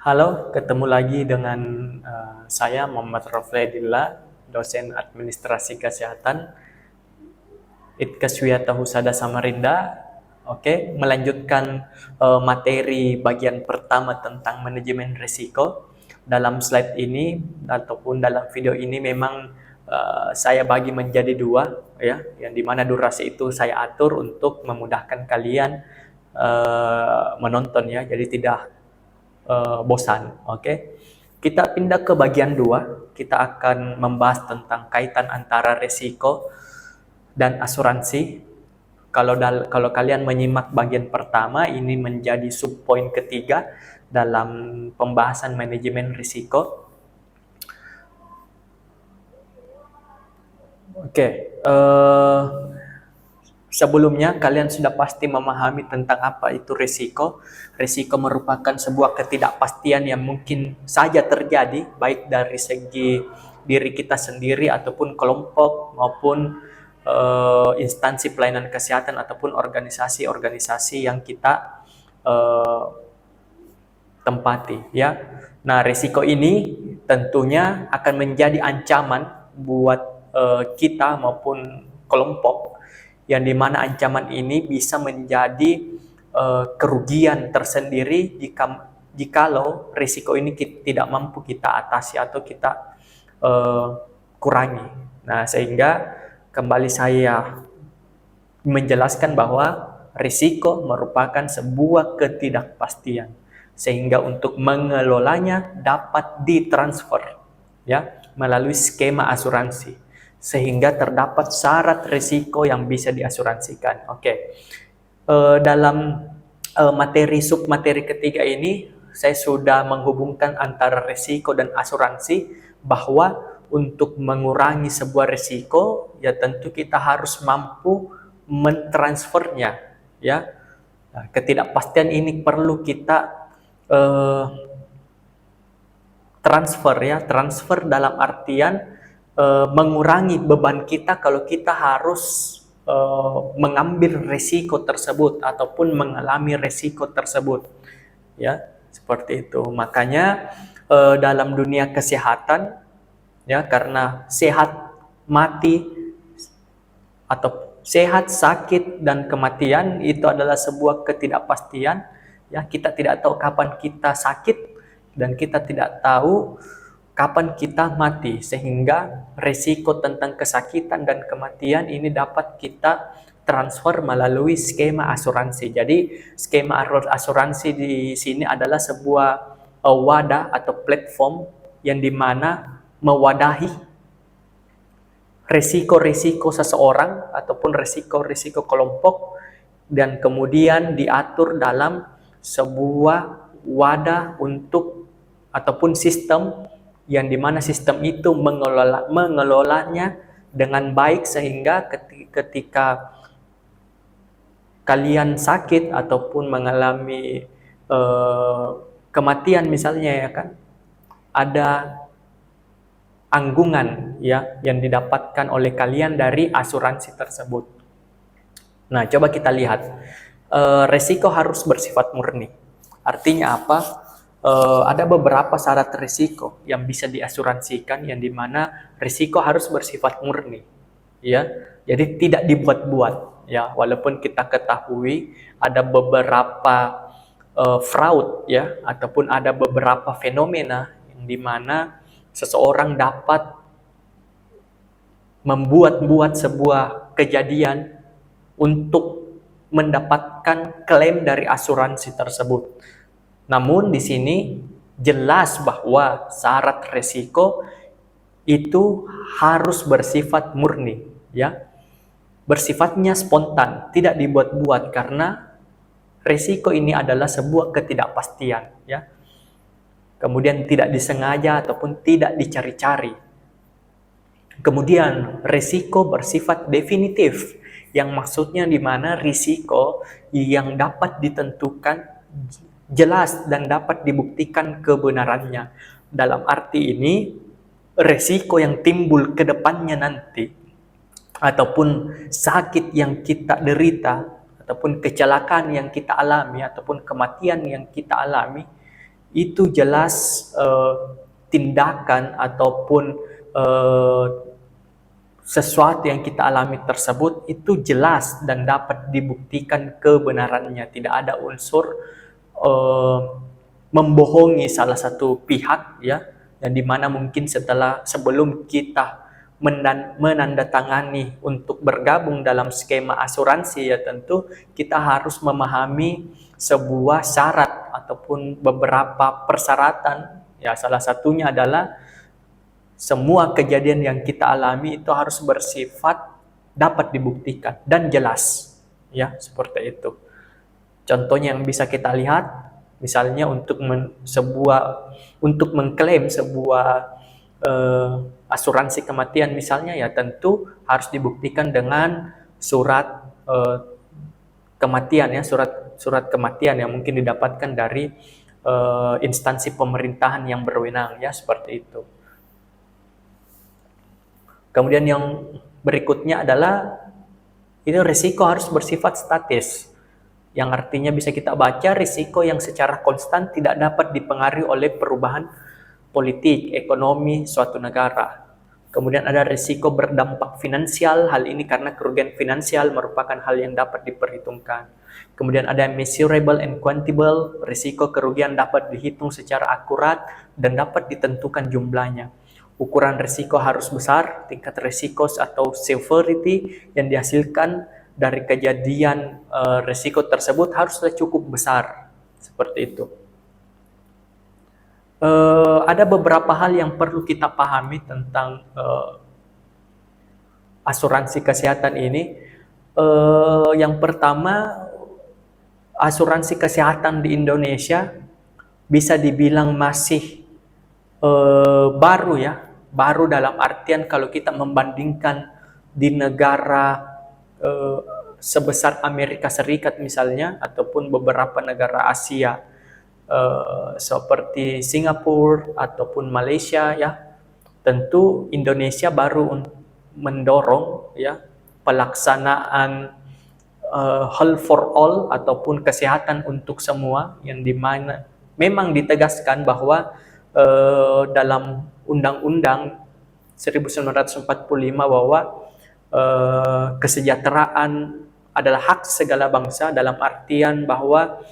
Halo, ketemu lagi dengan saya Muhammad Rofledillah, dosen Administrasi Kesehatan Itkeswiyata Husada Samarinda. Oke, melanjutkan materi bagian pertama tentang manajemen risiko. Dalam slide ini ataupun dalam video ini memang saya bagi menjadi dua, ya, yang dimana durasi itu saya atur untuk memudahkan kalian menonton, ya, jadi tidak bosan. Oke, kita pindah ke bagian dua. Kita akan membahas tentang kaitan antara risiko dan asuransi. Kalau kalian menyimak bagian pertama, ini menjadi subpoin ketiga dalam pembahasan manajemen risiko. Oke, sebelumnya kalian sudah pasti memahami tentang apa itu risiko. Risiko merupakan sebuah ketidakpastian yang mungkin saja terjadi, baik dari segi diri kita sendiri ataupun kelompok maupun instansi pelayanan kesehatan ataupun organisasi-organisasi yang kita tempati, ya. Nah, risiko ini tentunya akan menjadi ancaman buat kita maupun kelompok, yang dimana ancaman ini bisa menjadi kerugian tersendiri jikalau risiko ini tidak mampu kita atasi atau kita kurangi. Nah, sehingga kembali saya menjelaskan bahwa risiko merupakan sebuah ketidakpastian, sehingga untuk mengelolanya dapat ditransfer, ya, melalui skema asuransi, sehingga terdapat syarat risiko yang bisa diasuransikan. Oke, dalam submateri ketiga ini saya sudah menghubungkan antara risiko dan asuransi, bahwa untuk mengurangi sebuah risiko, ya tentu kita harus mampu mentransfernya, ya. Nah, ketidakpastian ini perlu kita transfer dalam artian mengurangi beban kita kalau kita harus mengambil risiko tersebut ataupun mengalami risiko tersebut, ya, seperti itu. Makanya dalam dunia kesehatan, ya, karena sehat mati atau sehat, sakit, dan kematian itu adalah sebuah ketidakpastian, ya. Kita tidak tahu kapan kita sakit dan kita tidak tahu kapan kita mati, sehingga risiko tentang kesakitan dan kematian ini dapat kita transfer melalui skema asuransi. Jadi skema asuransi di sini adalah sebuah wadah atau platform yang dimana mewadahi risiko-risiko seseorang ataupun risiko-risiko kelompok, dan kemudian diatur dalam sebuah wadah untuk ataupun sistem yang dimana sistem itu mengelolanya dengan baik, sehingga ketika kalian sakit ataupun mengalami kematian misalnya, ya kan, ada anggungan, ya, yang didapatkan oleh kalian dari asuransi tersebut. Nah, coba kita lihat, risiko harus bersifat murni. Artinya apa? Ada beberapa syarat risiko yang bisa diasuransikan, yang dimana risiko harus bersifat murni, ya. Jadi tidak dibuat-buat, ya. Walaupun kita ketahui ada beberapa fraud, ya, ataupun ada beberapa fenomena yang dimana seseorang dapat membuat-buat sebuah kejadian untuk mendapatkan klaim dari asuransi tersebut. Namun di sini jelas bahwa syarat risiko itu harus bersifat murni, ya. Bersifatnya spontan, tidak dibuat-buat, karena risiko ini adalah sebuah ketidakpastian, ya. Kemudian tidak disengaja ataupun tidak dicari-cari. Kemudian risiko bersifat definitif, yang maksudnya di mana risiko yang dapat ditentukan jelas dan dapat dibuktikan kebenarannya. Dalam arti ini, risiko yang timbul ke depannya nanti, ataupun sakit yang kita derita, ataupun kecelakaan yang kita alami, ataupun kematian yang kita alami, itu jelas tindakan ataupun sesuatu yang kita alami tersebut itu jelas dan dapat dibuktikan kebenarannya. Tidak ada unsur membohongi salah satu pihak, ya, yang dimana mungkin sebelum kita menandatangani untuk bergabung dalam skema asuransi, ya tentu kita harus memahami sebuah syarat ataupun beberapa persyaratan. Ya, salah satunya adalah semua kejadian yang kita alami itu harus bersifat dapat dibuktikan dan jelas, ya, seperti itu. Contohnya yang bisa kita lihat, misalnya untuk mengklaim sebuah asuransi kematian misalnya, ya tentu harus dibuktikan dengan surat kematian, ya, surat kematian yang mungkin didapatkan dari instansi pemerintahan yang berwenang, ya, seperti itu. Kemudian yang berikutnya adalah ini risiko harus bersifat statis, yang artinya bisa kita baca risiko yang secara konstan tidak dapat dipengaruhi oleh perubahan politik, ekonomi suatu negara. Kemudian ada risiko berdampak finansial, hal ini karena kerugian finansial merupakan hal yang dapat diperhitungkan. Kemudian ada measurable and quantifiable, risiko kerugian dapat dihitung secara akurat dan dapat ditentukan jumlahnya. Ukuran risiko harus besar, tingkat risiko atau severity yang dihasilkan dari kejadian risiko tersebut haruslah cukup besar, seperti itu. Ada beberapa hal yang perlu kita pahami tentang asuransi kesehatan ini. Yang pertama, asuransi kesehatan di Indonesia bisa dibilang masih baru, ya. Baru dalam artian kalau kita membandingkan di negara sebesar Amerika Serikat misalnya, ataupun beberapa negara Asia seperti Singapura ataupun Malaysia, ya, tentu Indonesia baru mendorong, ya, pelaksanaan health for all ataupun kesehatan untuk semua, yang dimana memang ditegaskan bahwa dalam Undang-Undang 1945 bahwa kesejahteraan adalah hak segala bangsa, dalam artian bahwa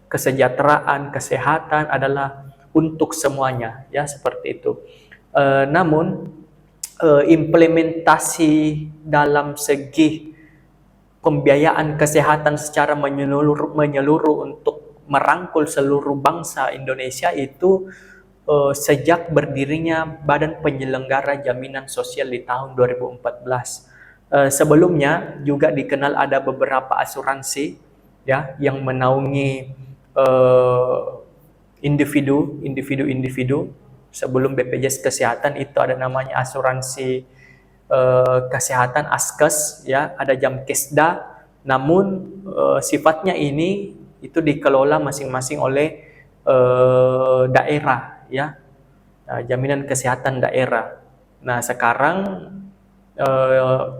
kesejahteraan, kesehatan adalah untuk semuanya, ya, seperti itu. Namun implementasi dalam segi pembiayaan kesehatan secara menyeluruh untuk merangkul seluruh bangsa Indonesia itu sejak berdirinya Badan Penyelenggara Jaminan Sosial di tahun 2014. Sebelumnya juga dikenal ada beberapa asuransi, ya, yang menaungi individu. Sebelum BPJS Kesehatan itu ada namanya asuransi kesehatan Askes, ya, ada Jamkesda. Namun sifatnya ini itu dikelola masing-masing oleh daerah, ya, jaminan kesehatan daerah. Nah, sekarang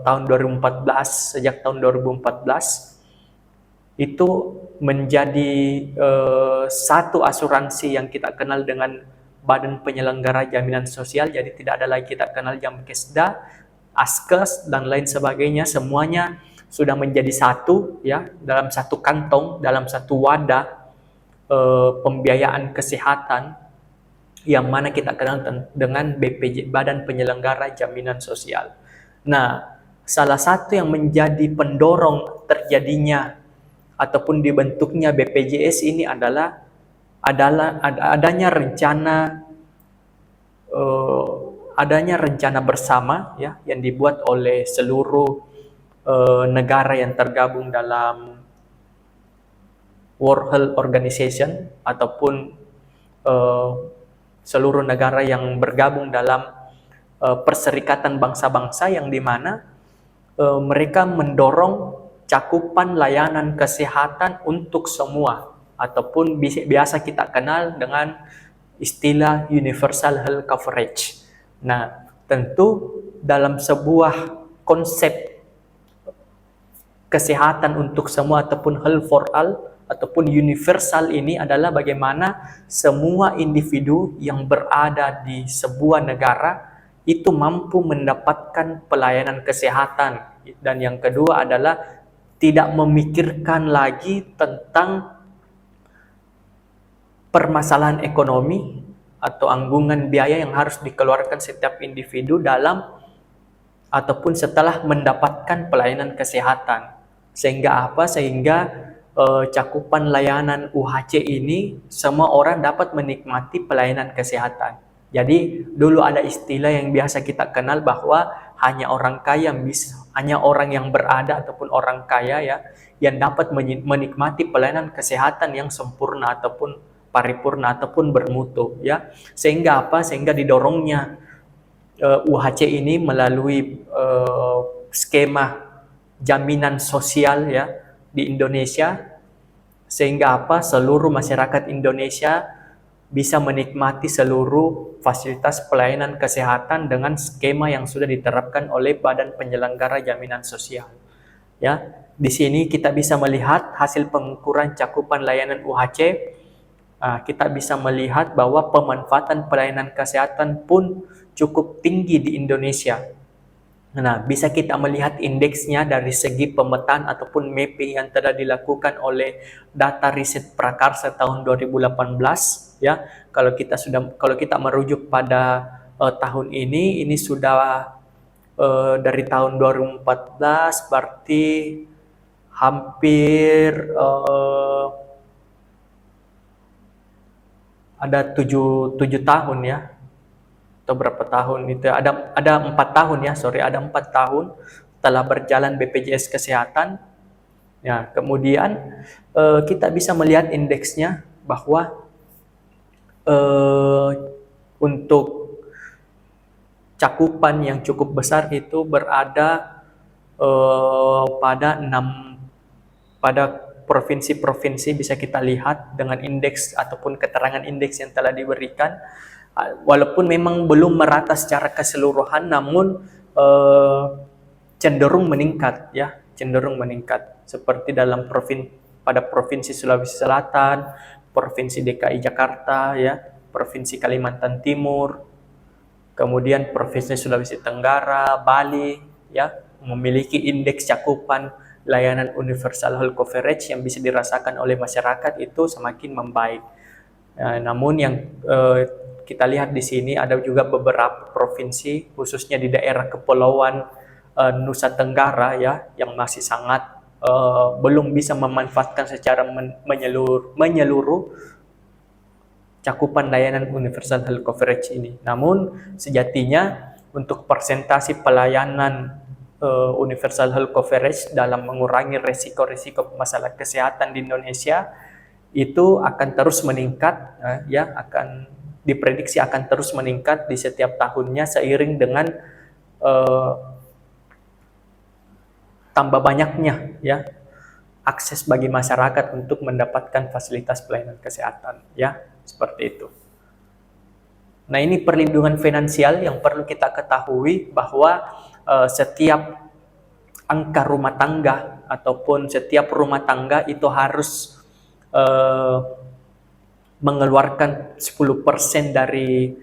tahun 2014, sejak tahun 2014 itu menjadi satu asuransi yang kita kenal dengan Badan Penyelenggara Jaminan Sosial. Jadi tidak ada lagi kita kenal Jamkesda, Askes dan lain sebagainya. Semuanya sudah menjadi satu, ya, dalam satu kantong, dalam satu wadah pembiayaan kesehatan yang mana kita kenal dengan BPJ, Badan Penyelenggara Jaminan Sosial. Nah, salah satu yang menjadi pendorong terjadinya ataupun dibentuknya BPJS ini adalah adanya rencana bersama, ya, yang dibuat oleh seluruh negara yang tergabung dalam World Health Organization ataupun seluruh negara yang bergabung dalam Perserikatan Bangsa-Bangsa, yang dimana mereka mendorong cakupan layanan kesehatan untuk semua, ataupun biasa kita kenal dengan istilah Universal Health Coverage. Nah, tentu dalam sebuah konsep kesehatan untuk semua ataupun health for all, ataupun universal ini adalah bagaimana semua individu yang berada di sebuah negara itu mampu mendapatkan pelayanan kesehatan. Dan yang kedua adalah tidak memikirkan lagi tentang permasalahan ekonomi atau anggungan biaya yang harus dikeluarkan setiap individu dalam ataupun setelah mendapatkan pelayanan kesehatan. Sehingga apa? Sehingga cakupan layanan UHC ini semua orang dapat menikmati pelayanan kesehatan. Jadi dulu ada istilah yang biasa kita kenal bahwa hanya orang kaya hanya orang yang berada ataupun orang kaya ya yang dapat menikmati pelayanan kesehatan yang sempurna ataupun paripurna ataupun bermutu ya. Sehingga apa? Sehingga didorongnya UHC ini melalui skema jaminan sosial ya di Indonesia, sehingga apa? Seluruh masyarakat Indonesia bisa menikmati seluruh fasilitas pelayanan kesehatan dengan skema yang sudah diterapkan oleh Badan Penyelenggara Jaminan Sosial. Ya, di sini kita bisa melihat hasil pengukuran cakupan layanan UHC. Kita bisa melihat bahwa pemanfaatan pelayanan kesehatan pun cukup tinggi di Indonesia. Nah, bisa kita melihat indeksnya dari segi pemetaan ataupun mapping yang telah dilakukan oleh data riset prakarsa tahun 2018 ya. Kalau kita merujuk pada tahun ini sudah dari tahun 2014 berarti hampir ada 7 tahun ya. Atau berapa tahun itu ada 4 tahun ya, ada 4 tahun telah berjalan BPJS Kesehatan ya. Kemudian kita bisa melihat indeksnya bahwa untuk cakupan yang cukup besar itu berada pada provinsi-provinsi bisa kita lihat dengan indeks ataupun keterangan indeks yang telah diberikan. Walaupun memang belum merata secara keseluruhan, namun cenderung meningkat ya, seperti pada provinsi Sulawesi Selatan, provinsi DKI Jakarta ya, provinsi Kalimantan Timur, kemudian provinsi Sulawesi Tenggara, Bali ya, memiliki indeks cakupan layanan universal health coverage yang bisa dirasakan oleh masyarakat itu semakin membaik. Namun yang kita lihat di sini ada juga beberapa provinsi khususnya di daerah kepulauan Nusa Tenggara ya yang masih sangat belum bisa memanfaatkan secara menyeluruh cakupan layanan universal health coverage ini. Namun sejatinya untuk persentase pelayanan universal health coverage dalam mengurangi resiko-resiko masalah kesehatan di Indonesia itu akan terus meningkat ya, akan diprediksi akan terus meningkat di setiap tahunnya seiring dengan tambah banyaknya ya akses bagi masyarakat untuk mendapatkan fasilitas pelayanan kesehatan ya, seperti itu. Nah, ini perlindungan finansial yang perlu kita ketahui bahwa setiap angka rumah tangga ataupun setiap rumah tangga itu harus mengeluarkan 10% dari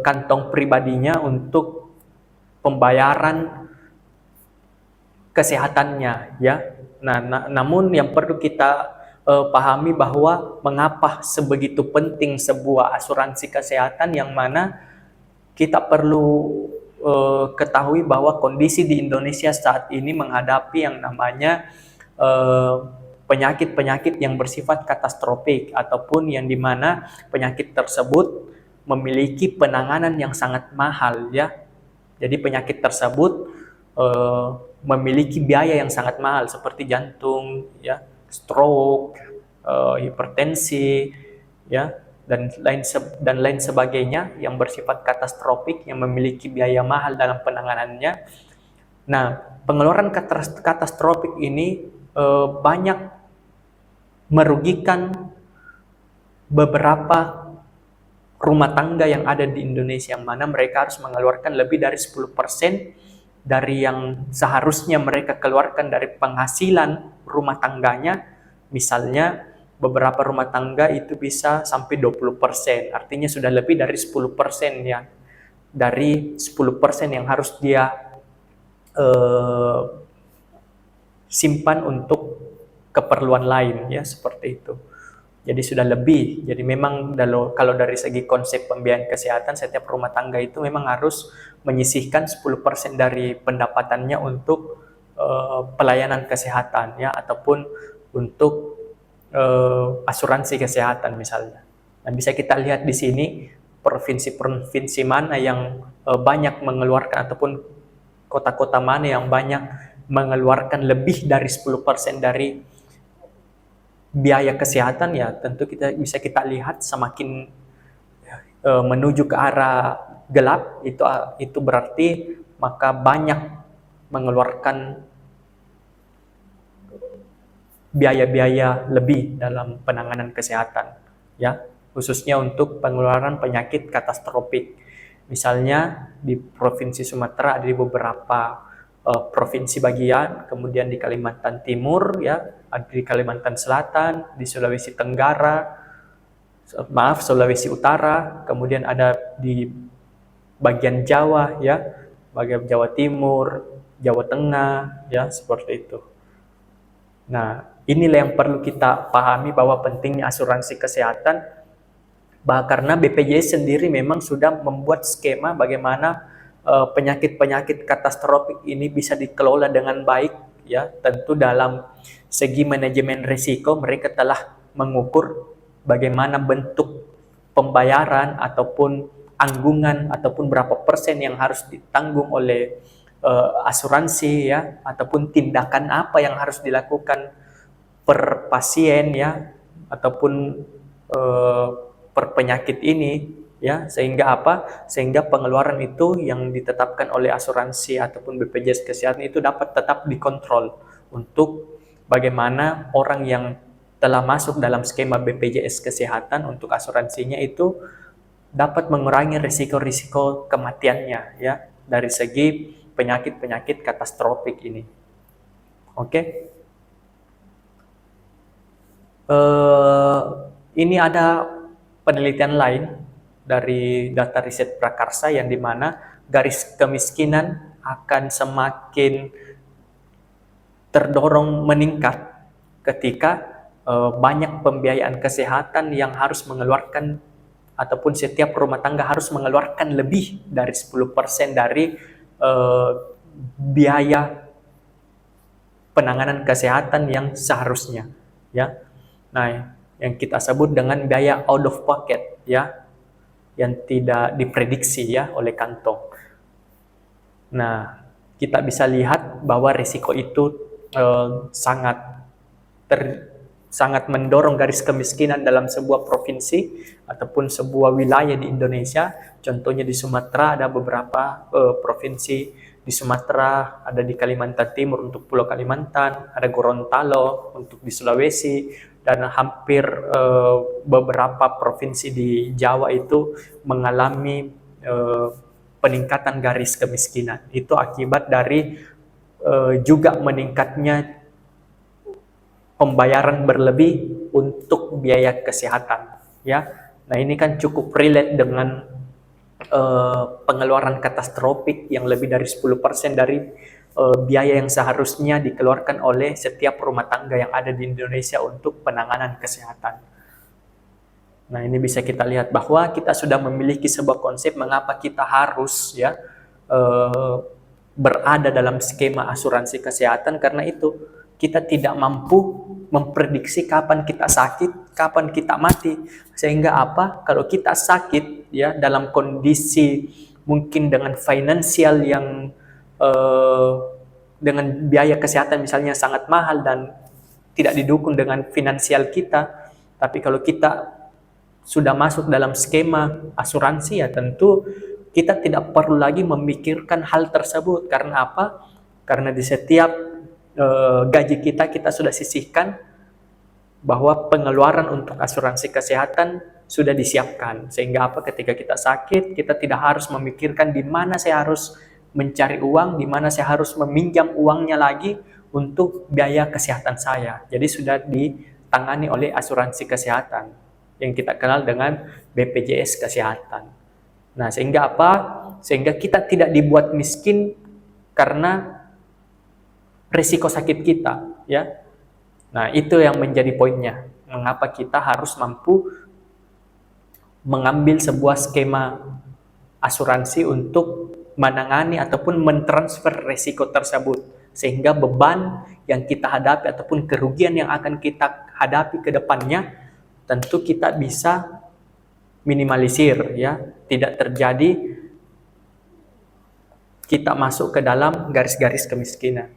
kantong pribadinya untuk pembayaran kesehatannya ya. Namun yang perlu kita pahami bahwa mengapa sebegitu penting sebuah asuransi kesehatan yang mana kita perlu ketahui bahwa kondisi di Indonesia saat ini menghadapi yang namanya penyakit-penyakit yang bersifat katastrofik ataupun yang dimana penyakit tersebut memiliki penanganan yang sangat mahal ya. Jadi penyakit tersebut memiliki biaya yang sangat mahal seperti jantung ya, stroke, hipertensi ya dan lain sebagainya yang bersifat katastrofik yang memiliki biaya mahal dalam penanganannya. Nah, pengeluaran katastrofik ini banyak merugikan beberapa rumah tangga yang ada di Indonesia, yang mana mereka harus mengeluarkan lebih dari 10% dari yang seharusnya mereka keluarkan dari penghasilan rumah tangganya Misalnya beberapa rumah tangga itu bisa sampai 20%, artinya sudah lebih dari 10% ya. Dari 10% yang harus dia simpan untuk keperluan lain ya, seperti itu. Jadi sudah lebih. Jadi memang kalau dari segi konsep pembiayaan kesehatan, setiap rumah tangga itu memang harus menyisihkan 10% dari pendapatannya untuk pelayanan kesehatan ya, ataupun untuk asuransi kesehatan misalnya. Nah, bisa kita lihat di sini provinsi-provinsi mana yang banyak mengeluarkan, ataupun kota-kota mana yang banyak mengeluarkan lebih dari 10% dari biaya kesehatan, ya tentu bisa kita lihat semakin menuju ke arah gelap, itu berarti maka banyak mengeluarkan biaya-biaya lebih dalam penanganan kesehatan ya, khususnya untuk pengeluaran penyakit katastropik. Misalnya di Provinsi Sumatera ada di beberapa provinsi bagian, kemudian di Kalimantan Timur ya, ada di Kalimantan Selatan, di Sulawesi Sulawesi Utara, kemudian ada di bagian Jawa ya, bagian Jawa Timur, Jawa Tengah ya, seperti itu. Nah, inilah yang perlu kita pahami bahwa pentingnya asuransi kesehatan, karena BPJS sendiri memang sudah membuat skema bagaimana penyakit-penyakit katastropik ini bisa dikelola dengan baik ya. Tentu dalam segi manajemen risiko mereka telah mengukur bagaimana bentuk pembayaran ataupun anggungan ataupun berapa persen yang harus ditanggung oleh asuransi ya, ataupun tindakan apa yang harus dilakukan per pasien ya, ataupun per penyakit ini ya, sehingga pengeluaran itu yang ditetapkan oleh asuransi ataupun BPJS kesehatan itu dapat tetap dikontrol untuk bagaimana orang yang telah masuk dalam skema BPJS kesehatan untuk asuransinya itu dapat mengurangi risiko-risiko kematiannya ya, dari segi penyakit-penyakit katastropik ini. Oke. Ini ada penelitian lain dari data riset Prakarsa yang dimana garis kemiskinan akan semakin terdorong meningkat ketika banyak pembiayaan kesehatan yang harus mengeluarkan, ataupun setiap rumah tangga harus mengeluarkan lebih dari 10% dari biaya penanganan kesehatan yang seharusnya ya. Nah, yang kita sebut dengan biaya out of pocket ya, yang tidak diprediksi ya oleh kantong. Nah, kita bisa lihat bahwa risiko itu sangat mendorong garis kemiskinan dalam sebuah provinsi ataupun sebuah wilayah di Indonesia. Contohnya di Sumatera ada beberapa provinsi di Sumatera, ada di Kalimantan Timur untuk Pulau Kalimantan, ada Gorontalo untuk di Sulawesi, dan hampir beberapa provinsi di Jawa itu mengalami peningkatan garis kemiskinan. Itu akibat dari juga meningkatnya pembayaran berlebih untuk biaya kesehatan ya. Nah, ini kan cukup relate dengan pengeluaran katastropik yang lebih dari 10% dari biaya yang seharusnya dikeluarkan oleh setiap rumah tangga yang ada di Indonesia untuk penanganan kesehatan. Nah, ini bisa kita lihat bahwa kita sudah memiliki sebuah konsep mengapa kita harus ya berada dalam skema asuransi kesehatan, karena itu kita tidak mampu memprediksi kapan kita sakit, kapan kita mati. Sehingga apa? Kalau kita sakit ya dalam kondisi mungkin dengan finansial yang dengan biaya kesehatan misalnya sangat mahal dan tidak didukung dengan finansial kita, tapi kalau kita sudah masuk dalam skema asuransi ya tentu kita tidak perlu lagi memikirkan hal tersebut. Karena apa? Karena di setiap gaji kita sudah sisihkan bahwa pengeluaran untuk asuransi kesehatan sudah disiapkan. Sehingga apa? Ketika kita sakit, kita tidak harus memikirkan di mana saya harus mencari uang, di mana saya harus meminjam uangnya lagi untuk biaya kesehatan saya. Jadi sudah ditangani oleh asuransi kesehatan yang kita kenal dengan BPJS Kesehatan. Nah, sehingga apa? Sehingga kita tidak dibuat miskin karena risiko sakit kita, ya. Nah, itu yang menjadi poinnya. Mengapa kita harus mampu mengambil sebuah skema asuransi untuk menangani ataupun mentransfer risiko tersebut, sehingga beban yang kita hadapi ataupun kerugian yang akan kita hadapi ke depannya tentu kita bisa minimalisir, ya, tidak terjadi kita masuk ke dalam garis-garis kemiskinan.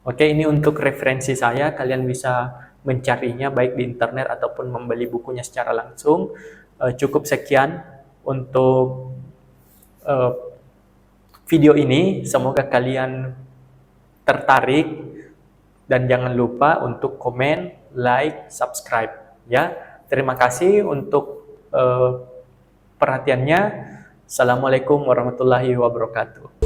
Oke, ini untuk referensi saya, kalian bisa mencarinya baik di internet ataupun membeli bukunya secara langsung. Cukup sekian untuk video ini, semoga kalian tertarik dan jangan lupa untuk komen, like, subscribe, ya. Terima kasih untuk perhatiannya. Assalamualaikum warahmatullahi wabarakatuh.